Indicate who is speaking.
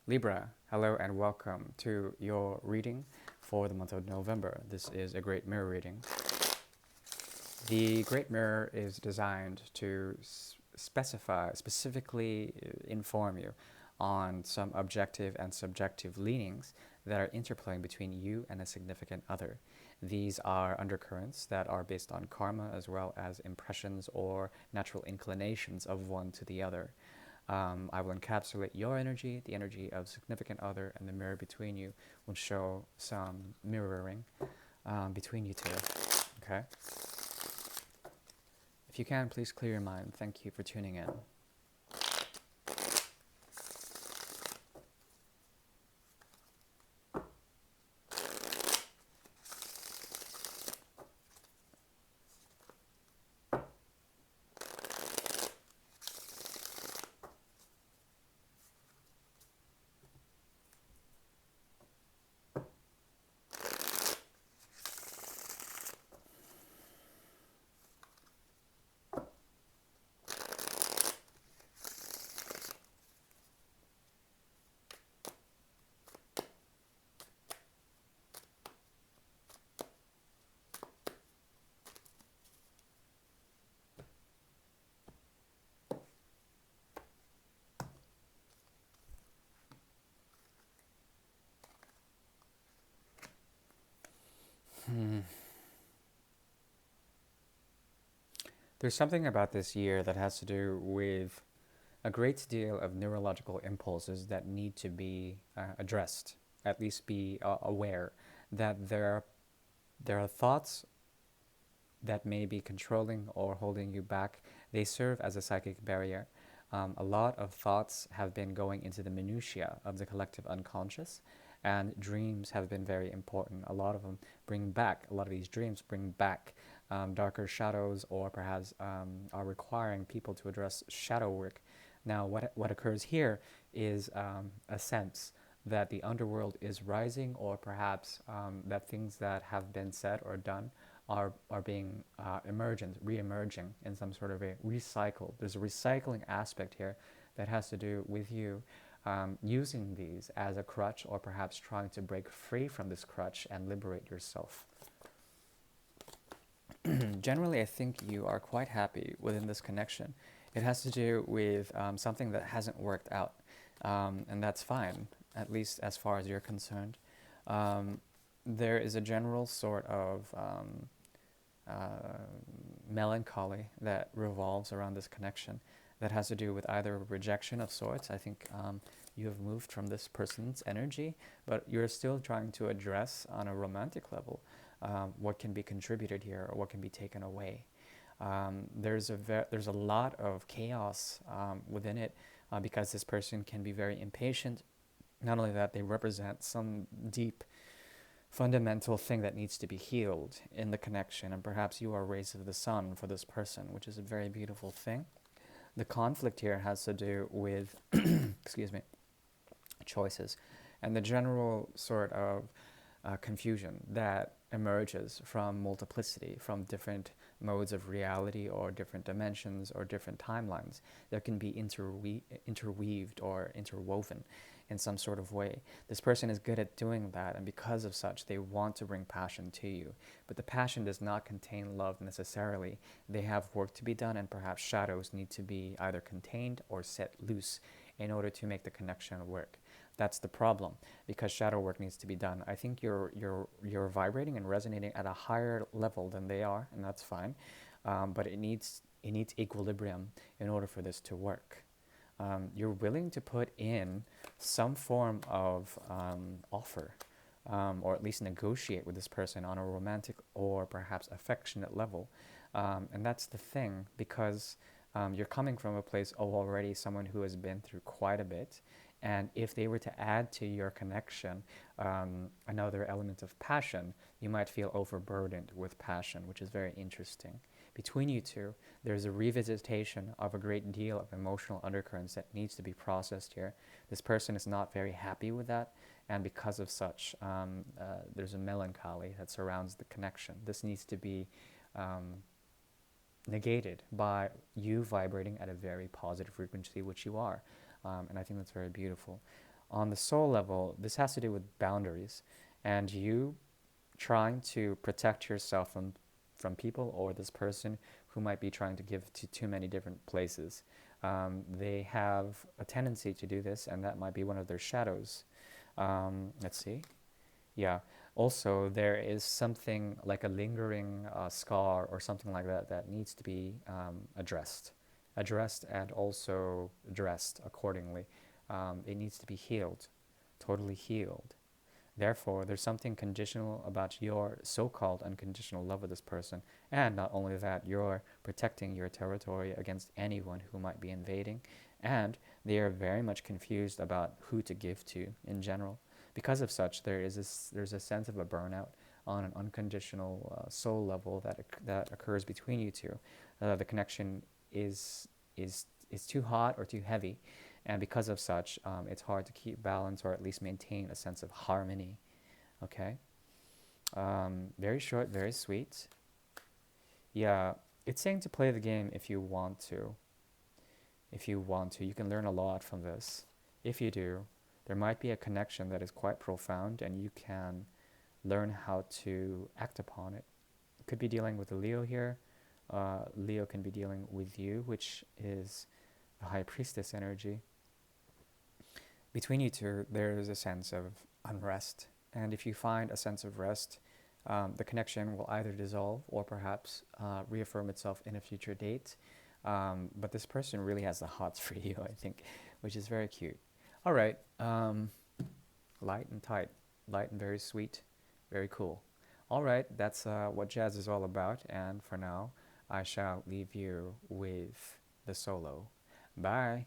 Speaker 1: Libra, hello and welcome to your reading for the month of November. This is a Great Mirror reading. The Great Mirror is designed to specifically inform you on some objective and subjective leanings that are interplaying between you and a significant other. These are undercurrents that are based on karma as well as impressions or natural inclinations of one to the other. I will encapsulate your energy, the energy of significant other, and the mirror between you will show some mirroring between you two. Okay? If you can, please clear your mind. Thank you for tuning in. There's something about this year that has to do with a great deal of neurological impulses that need to be addressed, at least be aware that there are thoughts that may be controlling or holding you back. They serve as a psychic barrier. A lot of thoughts have been going into the minutiae of the collective unconscious, and dreams have been very important. A lot of these dreams bring back darker shadows, or perhaps are requiring people to address shadow work. Now, what occurs here is a sense that the underworld is rising, or perhaps that things that have been said or done are being re-emerging in some sort of a recycle. There's a recycling aspect here that has to do with you using these as a crutch, or perhaps trying to break free from this crutch and liberate yourself. Generally, I think you are quite happy within this connection. It has to do with something that hasn't worked out, and that's fine, at least as far as you're concerned. There is a general sort of melancholy that revolves around this connection that has to do with either rejection of sorts. I think you have moved from this person's energy, but you're still trying to address on a romantic level what can be contributed here or what can be taken away. There's a lot of chaos within it because this person can be very impatient. Not only that, they represent some deep fundamental thing that needs to be healed in the connection, and perhaps you are rays of the sun for this person, which is a very beautiful thing. The conflict here has to do with excuse me, choices, and the general sort of confusion that emerges from multiplicity, from different modes of reality or different dimensions or different timelines that can be interweaved or interwoven in some sort of way. This person is good at doing that, and because of such, they want to bring passion to you. But the passion does not contain love necessarily. They have work to be done, and perhaps shadows need to be either contained or set loose in order to make the connection work. That's the problem, because shadow work needs to be done. I think you're vibrating and resonating at a higher level than they are, and that's fine. But it needs equilibrium in order for this to work. You're willing to put in some form of offer, or at least negotiate with this person on a romantic or perhaps affectionate level. And that's the thing, because you're coming from a place of already someone who has been through quite a bit. And if they were to add to your connection another element of passion, you might feel overburdened with passion, which is very interesting. Between you two, there's a revisitation of a great deal of emotional undercurrents that needs to be processed here. This person is not very happy with that, and because of such, there's a melancholy that surrounds the connection. This needs to be negated by you vibrating at a very positive frequency, which you are. And I think that's very beautiful. On the soul level, this has to do with boundaries and you trying to protect yourself from people or this person who might be trying to give to too many different places. They have a tendency to do this, and that might be one of their shadows. Let's see. Yeah. Also, there is something like a lingering scar or something like that that needs to be addressed, and also dressed accordingly. It needs to be healed, totally healed. Therefore, there's something conditional about your so-called unconditional love of this person, and not only that, you're protecting your territory against anyone who might be invading, and they are very much confused about who to give to in general. Because of such, there's a sense of a burnout on an unconditional soul level that occurs between you two. The connection is is too hot or too heavy, and because of such, it's hard to keep balance or at least maintain a sense of harmony. Okay, very short, very sweet. Yeah, it's saying to play the game if you want to. If you want to, you can learn a lot from this. If you do, there might be a connection that is quite profound, and you can learn how to act upon it. You could be dealing with a Leo here. Leo can be dealing with you, which is the High Priestess energy. Between you two, there is a sense of unrest. And if you find a sense of rest, the connection will either dissolve or perhaps reaffirm itself in a future date. But this person really has the hots for you, I think, which is very cute. All right, light and tight, light and very sweet, very cool. All right, that's what jazz is all about. And for now, I shall leave you with the solo. Bye.